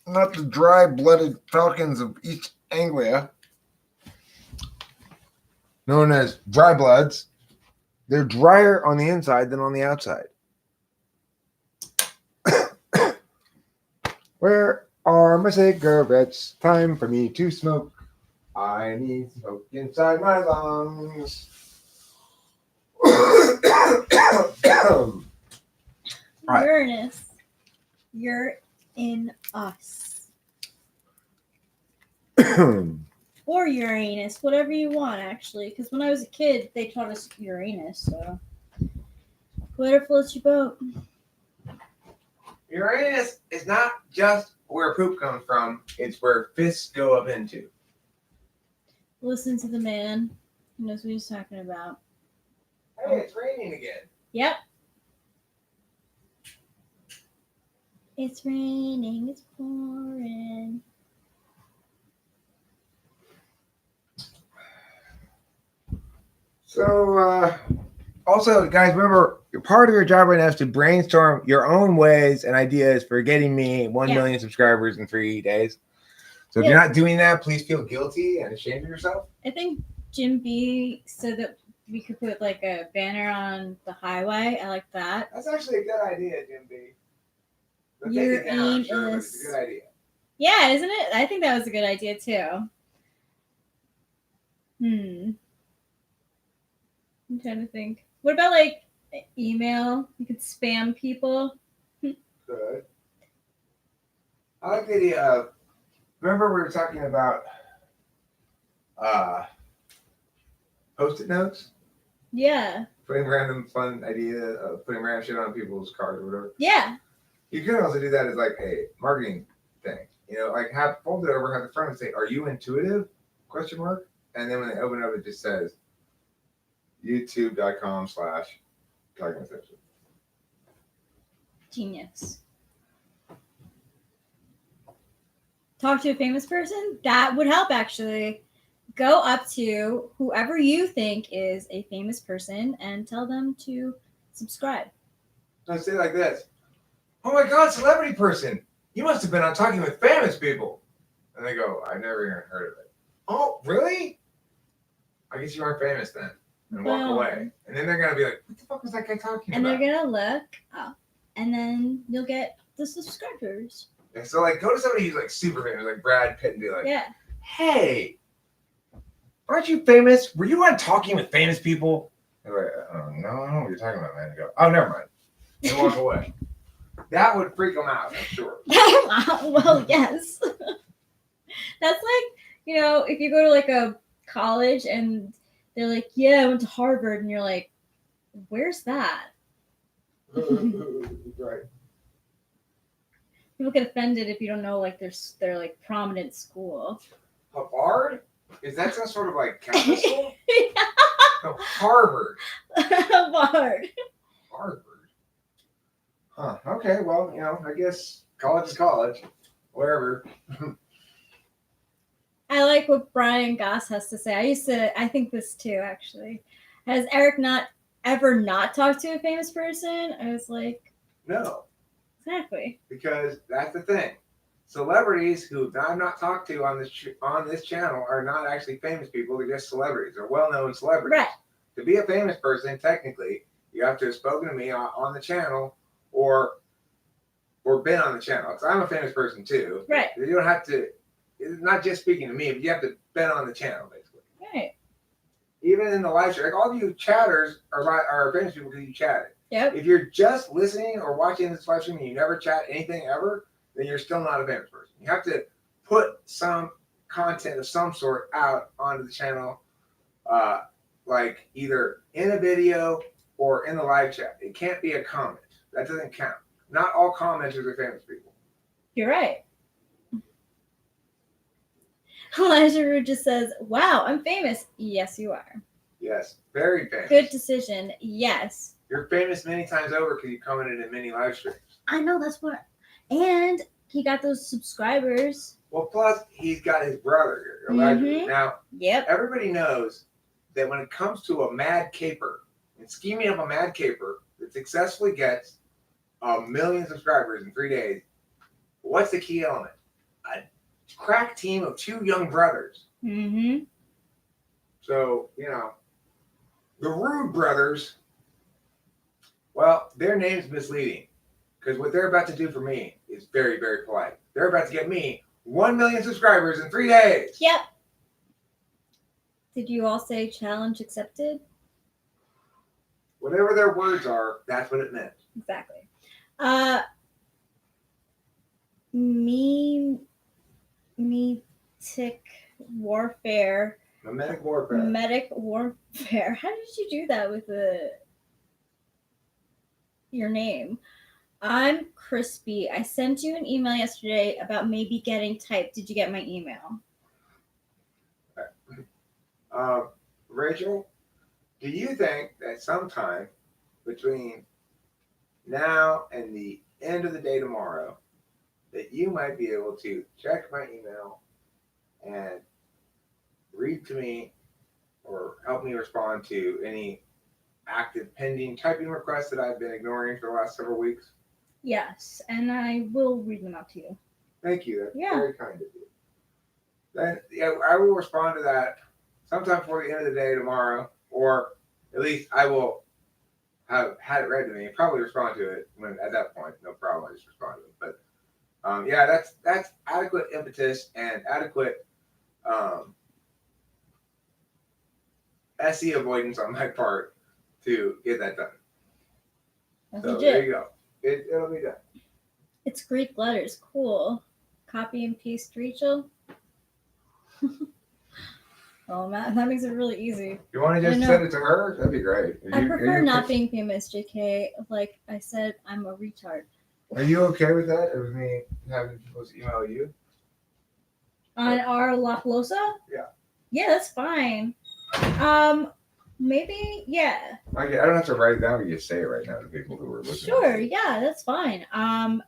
Not the dry-blooded falcons of East Anglia, known as dry bloods. They're drier on the inside than on the outside. Where are my cigarettes? Time for me to smoke. I need smoke inside my lungs. Right. Uranus, you're in us. Or Uranus, whatever you want, actually. Because when I was a kid, they taught us Uranus, so. Whatever floats your boat. Uranus is not just where poop comes from, it's where fists go up into. Listen to the man who knows what he's talking about. Hey, it's raining again. Yep. It's raining, it's pouring. So, also, guys, remember, part of your job right now is to brainstorm your own ways and ideas for getting me 1 Yeah. million subscribers in 3 days. So if Yeah. you're not doing that, please feel guilty and ashamed of yourself. I think Jim B said that we could put like a banner on the highway. I like that. That's actually a good idea, Jim B. But take Your it down, I'm sure, but aim it's a is- good idea. Yeah, isn't it? I think that was a good idea too. I'm trying to think. What about like email? You could spam people. Good. I like the idea of, remember we were talking about post-it notes? Yeah. Putting random fun idea of putting random shit on people's cards or whatever. Yeah. You could also do that as like a marketing thing. You know, like have fold it over, have the front say, "Are you intuitive?" ? And then when they open it up, it just says youtube.com/talking with Simpson. Genius. Talk to a famous person? That would help actually. Go up to whoever you think is a famous person and tell them to subscribe. I say it like this: "Oh my God, celebrity person! You must have been on Talking with Famous People." And they go, "I never even heard of it." "Oh, really? I guess you aren't famous then." And walk Well- away. And then they're gonna be like, "What the fuck was that guy talking And about?" they're gonna look up and then you'll get the subscribers. And so like go to somebody who's like super famous, like Brad Pitt, and be like, Yeah. "Hey, aren't you famous? Were you on Talking with Famous People?" They're like, "Oh, no, I don't know what you're talking about, man." And go, "Oh, never mind." And walk away. That would freak them out, I'm sure. Well, yes. That's like, you know, if you go to like a college and they're like, "Yeah, I went to Harvard," and you're like, "Where's that?" Right. People get offended if you don't know like their like prominent school. Harvard? Is that some sort of like Catholic school? No, Harvard. Harvard. Harvard. Huh. Okay, well, you know, I guess college is college. Wherever. I like what Brian Goss has to say. I think this too, actually. Has Eric not ever not talked to a famous person? I was like, No, exactly. because that's the thing. Celebrities who I've not talked to on this channel are not actually famous people. They're just celebrities. They're well-known celebrities. Right. To be a famous person, technically, you have to have spoken to me on the channel or been on the channel. Because I'm a famous person too. Right. You don't have to. It's not just speaking to me, but you have to been on the channel basically. Right. Even in the live stream, like all of you chatters are famous people because you chatted. Yep. If you're just listening or watching this live stream and you never chat anything ever, then you're still not a famous person. You have to put some content of some sort out onto the channel, like either in a video or in the live chat. It can't be a comment. That doesn't count. Not all commenters are famous people. You're right. Elijah Root just says, "Wow, I'm famous." Yes, you are. Yes, very famous. Good decision. Yes. You're famous many times over because you commented in many live streams. I know, that's what. And he got those subscribers. Well, plus he's got his brother, Elijah. Mhm. Now, Yep. everybody knows that when it comes to a mad caper and scheming up a mad caper that successfully gets 1 million subscribers in 3 days. What's the key element? A crack team of 2 young brothers. Mm-hmm. So, the Rude Brothers, well, their name's misleading because what they're about to do for me is very, very polite. They're about to get me 1 million subscribers in 3 days. Yep. Did you all say challenge accepted? Whatever their words are, that's what it meant. Exactly. Memetic warfare. Memetic warfare. Memetic warfare. How did you do that with your name? I'm Crispy. I sent you an email yesterday about maybe getting typed. Did you get my email? Rachel, do you think that sometime between now and the end of the day tomorrow that you might be able to check my email and read to me or help me respond to any active pending typing requests that I've been ignoring for the last several weeks? Yes, and I will read them out to you. Thank you. That's Yeah. very kind of you. Then I will respond to that sometime before the end of the day tomorrow, or at least I will have had it read to me and probably respond to it when at that point. No problem. I just respond to it. But that's adequate impetus and adequate SE avoidance on my part to get that done. That's So legit. there you go. It'll be done. It's Greek letters. Cool. Copy and paste, Rachel. Oh, that makes it really easy. You want to I just know. send it to her? That'd be great. I prefer not being famous, JK. Like I said, I'm a retard. Are you okay with that? Or with me having people email you? On our La Flosa? Yeah. Yeah, that's fine. Maybe, yeah. I don't have to write it down. We just say it right now to people who are listening. Sure, yeah, that's fine. I'm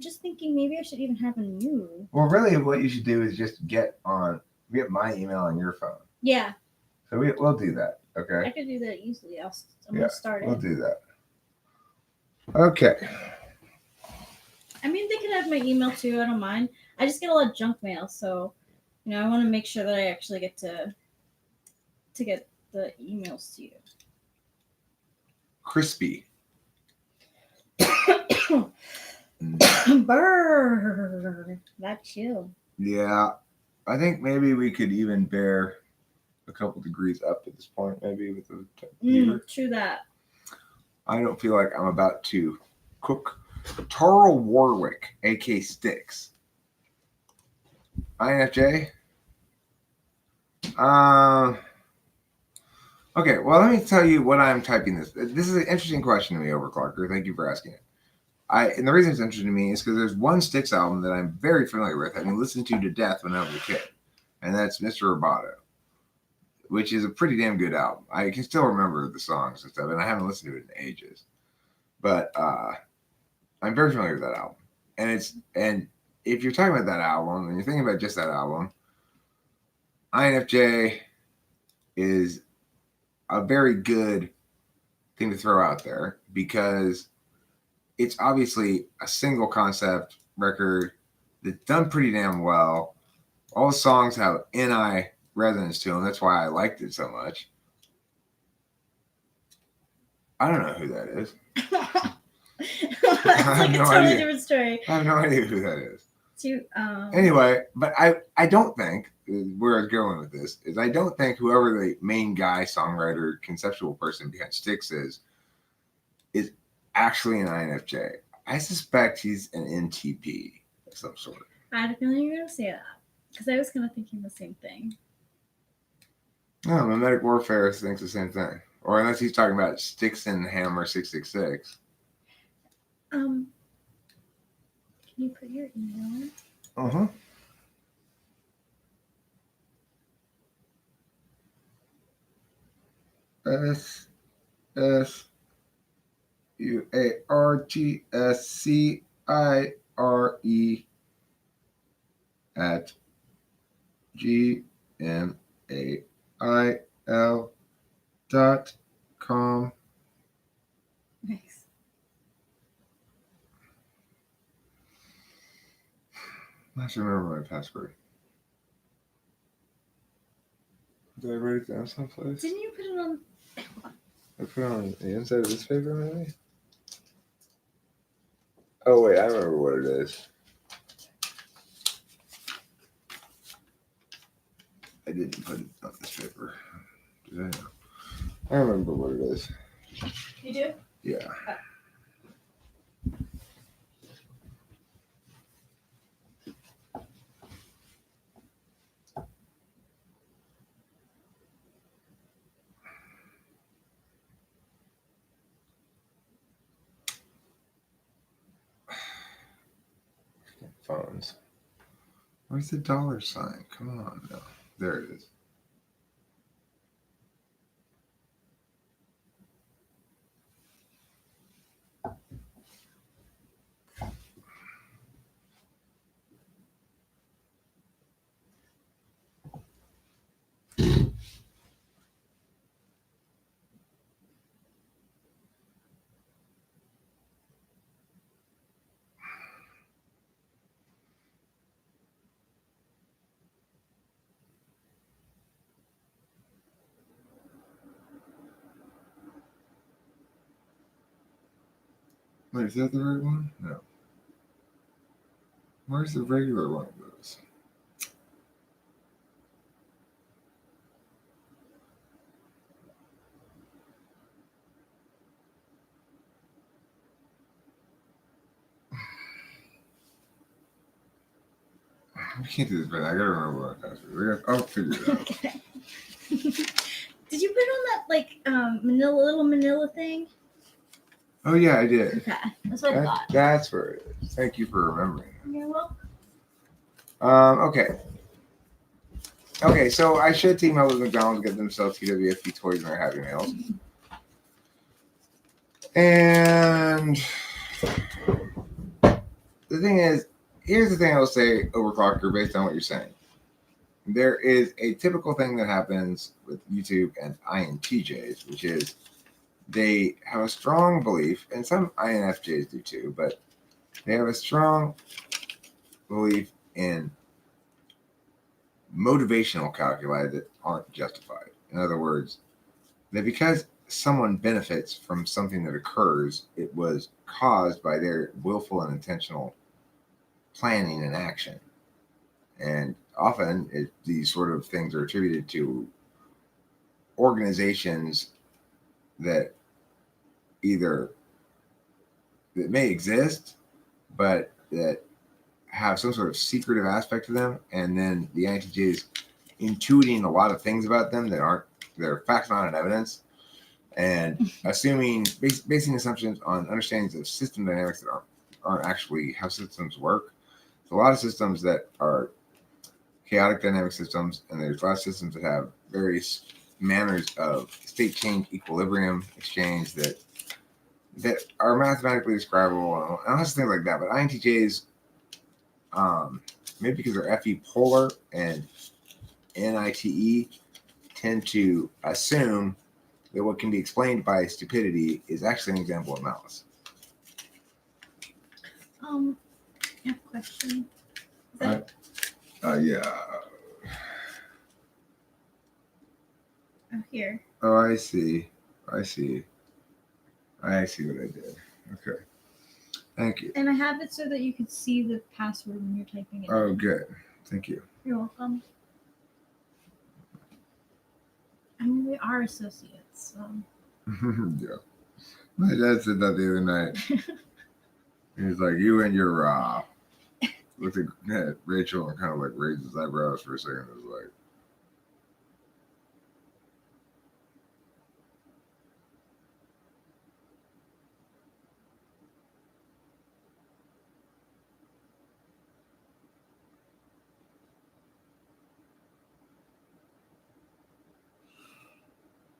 just thinking maybe I should even have a new. Well, really, what you should do is just get my email on your phone. Yeah, So we'll do that. Okay. I could do that easily. I'm Yeah, gonna start it. We'll do that. Okay. I mean, they could have my email too. I don't mind. I just get a lot of junk mail, so I want to make sure that I actually get to get the emails to you. Crispy. Brrr, that's you. Yeah, I think maybe we could even bear a couple degrees up at this point, maybe with the heater. True that. I don't feel like I'm about to cook. Tara Warwick, aka Sticks. INFJ. Okay, well, let me tell you what I'm typing this. This is an interesting question to me, Overclocker. Thank you for asking it. And the reason it's interesting to me is because there's one Styx album that I'm very familiar with. I mean, listened to death when I was a kid, and that's Mr. Roboto, which is a pretty damn good album. I can still remember the songs and stuff, and I haven't listened to it in ages. But I'm very familiar with that album, and if you're talking about that album and you're thinking about just that album, INFJ is a very good thing to throw out there because it's obviously a single concept record that's done pretty damn well. All the songs have NI resonance to them. That's why I liked it so much. I don't know who that is. That's like a no totally idea. different story. I have no idea who that is. Anyway, But I don't think where I was going with this is I don't think whoever the main guy, songwriter, conceptual person behind Styx is actually an INFJ. I suspect he's an NTP of some sort. I had a feeling you were going to say that because I was kind of thinking the same thing. No, Mimetic Warfare thinks the same thing. Or unless he's talking about Styx and Hammer 666. Can you put your email in? Uh-huh. SSUARTSCIRE at gmail.com. Nice. I have to remember my password. Did I write it down someplace? Didn't you put it on? I put it on the inside of this paper, maybe? Oh, wait, I remember what it is. I didn't put it on this paper. Did I? I remember what it is. You do? Yeah. Phones. Where's the dollar sign? Come on, no. There it is. Wait, is that the right one? No. Where's the regular one of those? We can't do this, man. I gotta remember my password. I'll figure it out. Okay. Did you put on that like little manila thing? Oh, yeah, I did. Okay, that's what I thought. That's where it is. Thank you for remembering. You're welcome. Okay. Okay, so I should team up with McDonald's, get themselves TWFP toys in their Happy Meals. And the thing is, here's the thing I will say, Overclocker, based on what you're saying. There is a typical thing that happens with YouTube and INTJs, which is they have a strong belief, and some INFJs do too, but they have a strong belief in motivational calculi that aren't justified. In other words, that because someone benefits from something that occurs, it was caused by their willful and intentional planning and action. And often these sort of things are attributed to organizations that either that may exist, but that have some sort of secretive aspect to them, and then the INTJs intuiting a lot of things about them that aren't, they're facts not in evidence, and assuming basing assumptions on understandings of system dynamics that aren't actually how systems work. So a lot of systems that are chaotic dynamic systems, and there's a lot of systems that have various manners of state change, equilibrium exchange that are mathematically describable and lots of things like that. But INTJs, maybe because they're FE polar and NITE, tend to assume that what can be explained by stupidity is actually an example of malice. I have a question. Yeah. Oh, here. Oh, I see. I see what I did. Okay. Thank you. And I have it so that you can see the password when you're typing it. Oh, in. good. Thank you. You're welcome. I mean, we are associates, so. Yeah. My dad said that the other night. He was like, "You and your Rob." Looked at Rachel and kind of like raised his eyebrows for a second. It was like,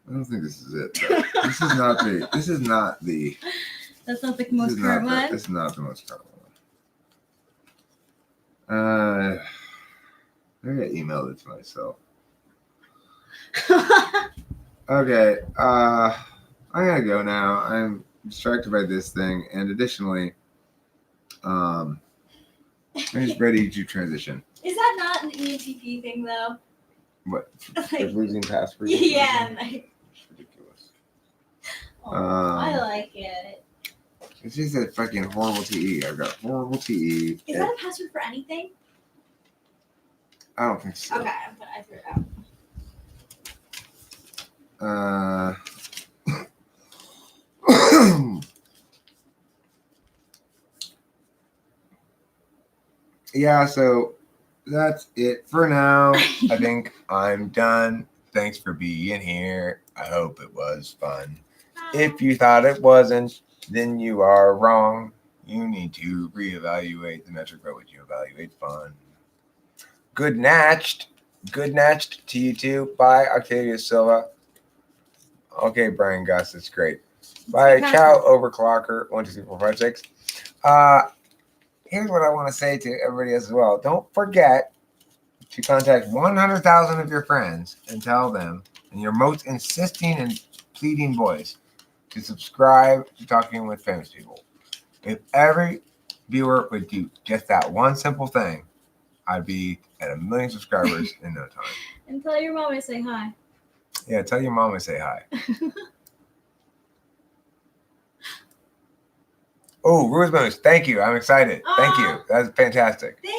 I don't think this is it. This is not the. This is not the. That's not the most current one. This is not the most current one. Maybe I emailed it to myself. Okay. I'm gonna go now. I'm distracted by this thing, and additionally, I'm just ready to transition. Is that not an ENTP thing though? What? Like, Losing passwords? yeah, like, It's ridiculous. oh, I Um, like it. It's just a fucking horrible TE. I've got horrible TE. Is that a password for anything? I don't think so. Okay, I threw it out. Yeah, so that's it for now. I think I'm done. Thanks for being here. I hope it was fun. If you thought it wasn't, then you are wrong. You need to reevaluate the metric by which you evaluate fun. Good natched. Good natched to you too. Bye, Octavia Silva. Okay, Brian Gus, that's great. Bye, ciao, Overclocker. 1, 2, 3, 4, 5, 6. Here's what I want to say to everybody else as well. Don't forget to contact 100,000 of your friends and tell them in your most insisting and pleading voice to subscribe to Talking with Famous People. If every viewer would do just that one simple thing, I'd be at 1 million subscribers in no time. And tell your mom I say hi. Yeah, tell your mom I say hi. Oh, Ruth Moose, thank you. I'm excited. Thank you. That's fantastic. Thank